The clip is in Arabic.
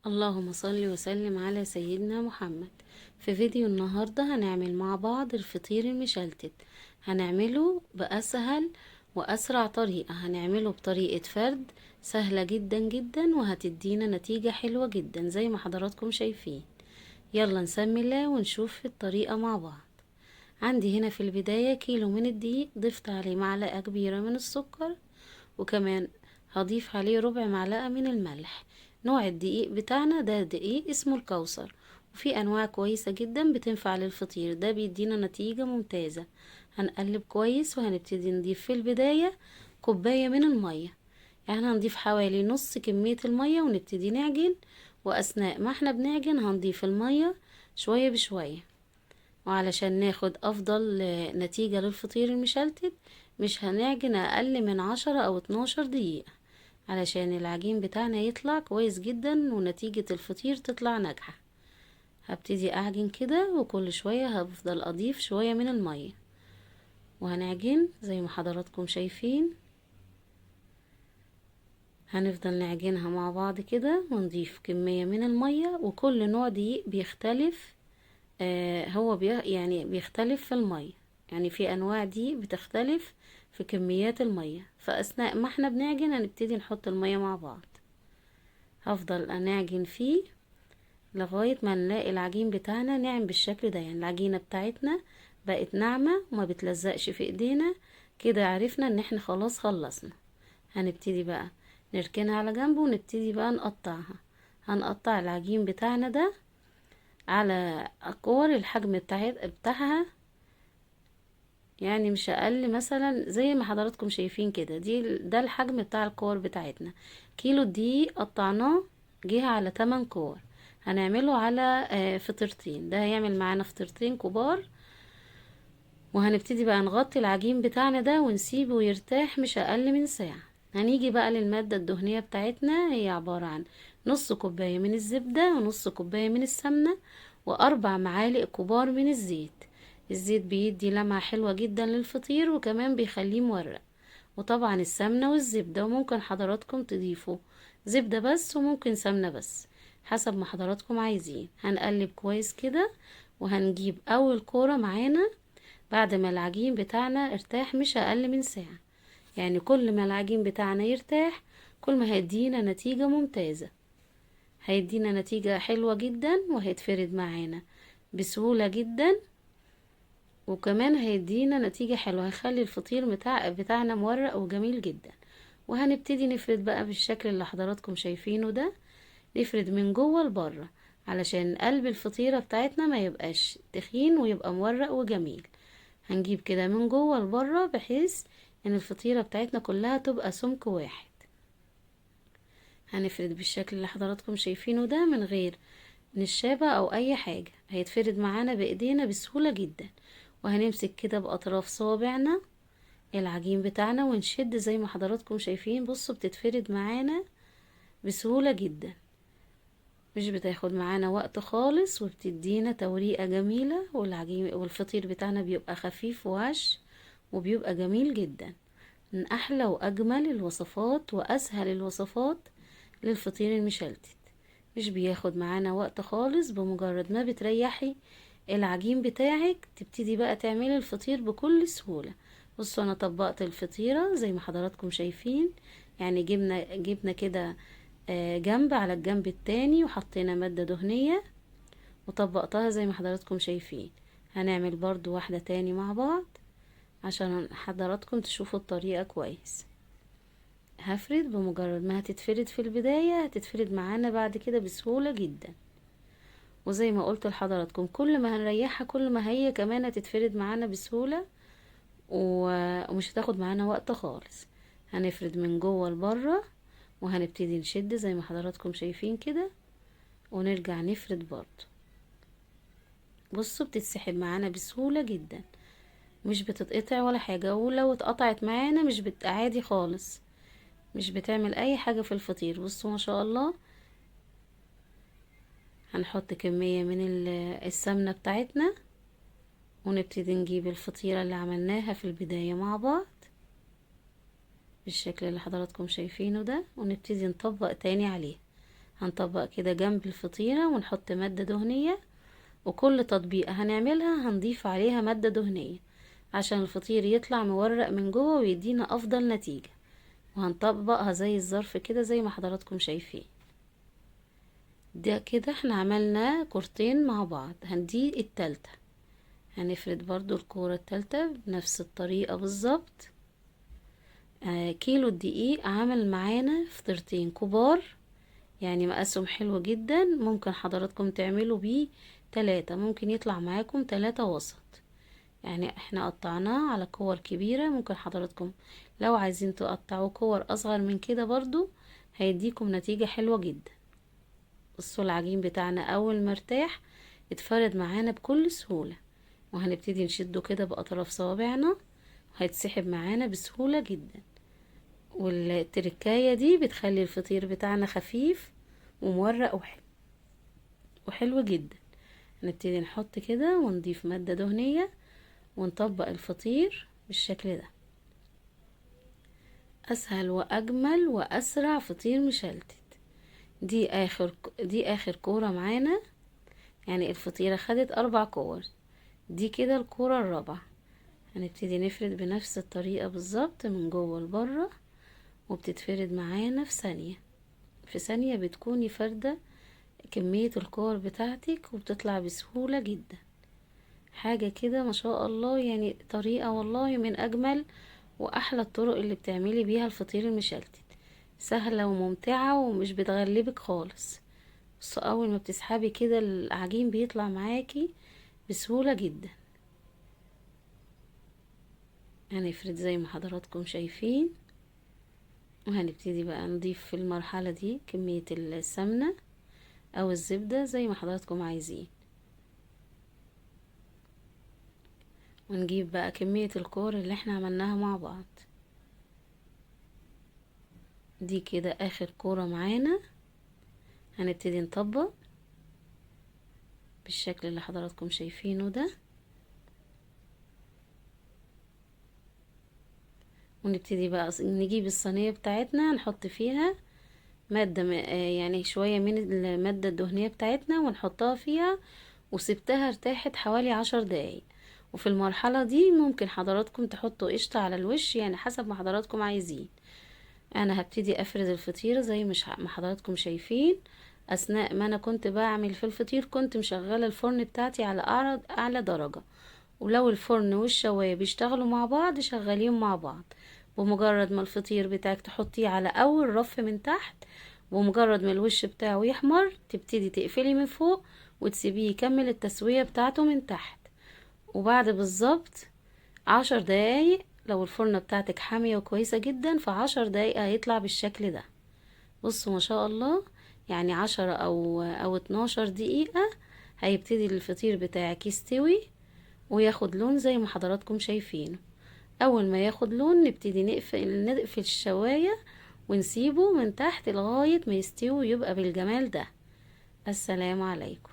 اللهم صل وسلم على سيدنا محمد. في فيديو النهاردة هنعمل مع بعض الفطير المشلتت. هنعمله بأسهل وأسرع طريقة، هنعمله بطريقة فرد سهلة جدا جدا وهتدينا نتيجة حلوة جدا زي ما حضراتكم شايفين. يلا نسمي الله ونشوف الطريقة مع بعض. عندي هنا في البداية كيلو من الدقيق، ضفت عليه معلقة كبيرة من السكر، وكمان هضيف عليه ربع معلقة من الملح. نوع الدقيق بتاعنا ده دقيق اسمه الكوثر، وفي انواع كويسة جدا بتنفع للفطير ده، بيدينا نتيجة ممتازة. هنقلب كويس وهنبتدي نضيف في البداية كوباية من المية، يعني هنضيف حوالي نص كمية المية ونبتدي نعجن. واثناء ما احنا بنعجن هنضيف المية شوية بشوية، وعلشان ناخد افضل نتيجة للفطير المشلتت مش هنعجن اقل من 10 او 12 دقيقة، علشان العجين بتاعنا يطلع كويس جدا ونتيجة الفطير تطلع ناجحة. هبتدي اعجن كده وكل شوية هفضل اضيف شوية من المية، وهنعجن زي ما حضراتكم شايفين. هنفضل نعجنها مع بعض كده ونضيف كمية من المية، وكل نوع دقيق بيختلف. هو يعني بيختلف في المية، يعني في انواع دي بتختلف في كميات المية، فاثناء ما احنا بنعجن هنبتدي نحط المية مع بعض. هفضل انعجن فيه لغاية ما نلاقي العجين بتاعنا ناعم بالشكل ده، يعني العجينة بتاعتنا بقت ناعمة وما بتلزقش في ايدينا. كده عرفنا ان احنا خلاص خلصنا. هنبتدي بقى نركنها على جنب ونبتدي بقى نقطعها. هنقطع العجين بتاعنا ده على كور الحجم بتاعها، يعني مش اقل مثلا زي ما حضراتكم شايفين كده. ده الحجم بتاع الكور بتاعتنا. كيلو الدقيق قطعناه جه على 8 كور، هنعمله على فطيرتين، ده هيعمل معانا فطيرتين كبار. وهنبتدي بقى نغطي العجين بتاعنا ده ونسيبه يرتاح مش اقل من ساعة. هنيجي بقى للمادة الدهنية بتاعتنا، هي عبارة عن نص كوباية من الزبدة ونص كوباية من السمنة واربع معالق كبار من الزيت. الزيت بيدي لمعة حلوة جدا للفطير وكمان بيخليه مورق. وطبعا السمنة والزبدة، وممكن حضراتكم تضيفوا زبدة بس وممكن سمنة بس حسب ما حضراتكم عايزين. هنقلب كويس كده وهنجيب اول كورة معانا بعد ما العجين بتاعنا ارتاح مش اقل من ساعة. يعني كل ما العجين بتاعنا يرتاح كل ما هيدينا نتيجة ممتازة، هيدينا نتيجة حلوة جدا وهيتفرد معانا بسهولة جدا، وكمان هيدينا نتيجة حلوة، هيخلي الفطير بتاعنا مورق وجميل جدا. وهنبتدي نفرد بقى بالشكل اللي حضراتكم شايفينه ده، نفرد من جوه لبره علشان قلب الفطيرة بتاعتنا ما يبقاش تخين ويبقى مورق وجميل. هنجيب كده من جوه لبره بحيث ان الفطيرة بتاعتنا كلها تبقى سمك واحد. هنفرد بالشكل اللي حضراتكم شايفينه ده من غير نشابة او اي حاجة، هيتفرد معانا بايدينا بسهولة جدا. وهنمسك كده باطراف صوابعنا العجين بتاعنا ونشد زي ما حضراتكم شايفين. بصوا بتتفرد معانا بسهولة جدا، مش بتاخد معانا وقت خالص، وبتدينا توريقة جميلة، والعجين والفطير بتاعنا بيبقى خفيف وهش وبيبقى جميل جدا. من احلى واجمل الوصفات واسهل الوصفات للفطير المشلتت، مش بياخد معانا وقت خالص. بمجرد ما بتريحي العجين بتاعك تبتدي بقى تعملي الفطير بكل سهولة. بصوا انا طبقت الفطيرة زي ما حضراتكم شايفين، يعني جبنا كده جنب على الجنب التاني وحطينا مادة دهنية وطبقتها زي ما حضراتكم شايفين. هنعمل برضو واحدة تاني مع بعض عشان حضراتكم تشوفوا الطريقة كويس. هفرد، بمجرد ما هتتفرد في البداية هتتفرد معانا بعد كده بسهولة جدا. وزي ما قلت لحضراتكم كل ما هنريحها كل ما هي كمان هتتفرد معانا بسهولة ومش هتاخد معانا وقت خالص. هنفرد من جوه لبره وهنبتدي نشد زي ما حضراتكم شايفين كده ونرجع نفرد برضو. بصوا بتتسحب معانا بسهولة جدا، مش بتتقطع ولا حاجة، ولو اتقطعت معانا مش عادي خالص، مش بتعمل اي حاجة في الفطير. بصوا ما شاء الله. هنحط كمية من السمنة بتاعتنا ونبتدي نجيب الفطيرة اللي عملناها في البداية مع بعض بالشكل اللي حضراتكم شايفينه ده، ونبتدي نطبق تاني عليه. هنطبق كده جنب الفطيرة ونحط مادة دهنية، وكل تطبيقة هنعملها هنضيف عليها مادة دهنية عشان الفطير يطلع مورق من جوه ويدينا افضل نتيجة. وهنطبقها زي الظرف كده زي ما حضراتكم شايفين. ده كده احنا عملنا كورتين مع بعض. هندي التالتة، هنفرد برضو الكورة التالتة بنفس الطريقة بالظبط. كيلو الدقيق عمل معانا فطيرتين كبار، يعني مقاسهم حلو جدا. ممكن حضراتكم تعملوا بيه 3، ممكن يطلع معاكم 3 وسط. يعني احنا قطعناه على كور كبيرة، ممكن حضراتكم لو عايزين تقطعوا كور اصغر من كده برضو هيديكم نتيجة حلوة جدا. بصوا العجين بتاعنا اول ما ارتاح اتفرد معانا بكل سهولة، وهنبتدي نشده كده باطراف صوابعنا وهيتسحب معانا بسهولة جدا. والتركاية دي بتخلي الفطير بتاعنا خفيف ومورق وحلو جدا. هنبتدي نحط كده ونضيف مادة دهنية ونطبق الفطير بالشكل ده. اسهل واجمل واسرع فطير مشلتت. دي اخر كورة معانا، يعني الفطيرة خدت 4 كور، دي كده الكورة الرابعة. هنبتدي نفرد بنفس الطريقة بالظبط من جوه لبره، وبتتفرد معانا في ثانية بتكوني فردة كمية الكور بتاعتك وبتطلع بسهولة جدا. حاجة كده ما شاء الله، يعني طريقة والله من اجمل واحلى الطرق اللي بتعملي بيها الفطير المشلتت. سهلة وممتعة ومش بتغلبك خالص. بس اول ما بتسحبي كده العجين بيطلع معاكي بسهولة جدا. هنفرد زي ما حضراتكم شايفين، وهنبتدي بقى نضيف في المرحلة دي كمية السمنة او الزبدة زي ما حضراتكم عايزين. ونجيب بقى كمية الكور اللي احنا عملناها مع بعض. دي كده اخر كورة معانا. هنبتدي نطبق بالشكل اللي حضراتكم شايفينه ده، ونبتدي بقى نجيب الصينية بتاعتنا نحط فيها مادة يعني شوية من المادة الدهنية بتاعتنا ونحطها فيها، وسبتها ارتاحت حوالي 10 دقايق. وفي المرحلة دي ممكن حضراتكم تحطوا قشطة على الوش، يعني حسب ما حضراتكم عايزين. انا هبتدي افرد الفطيرة زي ما حضراتكم شايفين. اثناء ما انا كنت بعمل في الفطير كنت مشغلة الفرن بتاعتي على اعلى درجة، ولو الفرن والشواية بيشتغلوا مع بعض شغالين مع بعض. بمجرد ما الفطير بتاعك تحطيه على اول رف من تحت، ومجرد ما الوش بتاعه يحمر تبتدي تقفلي من فوق وتسيبيه يكمل التسوية بتاعته من تحت. وبعد بالظبط 10 دقايق، لو الفرنة بتاعتك حامية وكويسة جدا ف10 دقايق هيطلع بالشكل ده. بصوا ما شاء الله، يعني 10 او 12 دقيقة هيبتدي الفطير بتاعك يستوي وياخد لون زي ما حضراتكم شايفينه. اول ما ياخد لون نبتدي نقفل الشواية ونسيبه من تحت لغاية ما يستوي ويبقى بالجمال ده. السلام عليكم.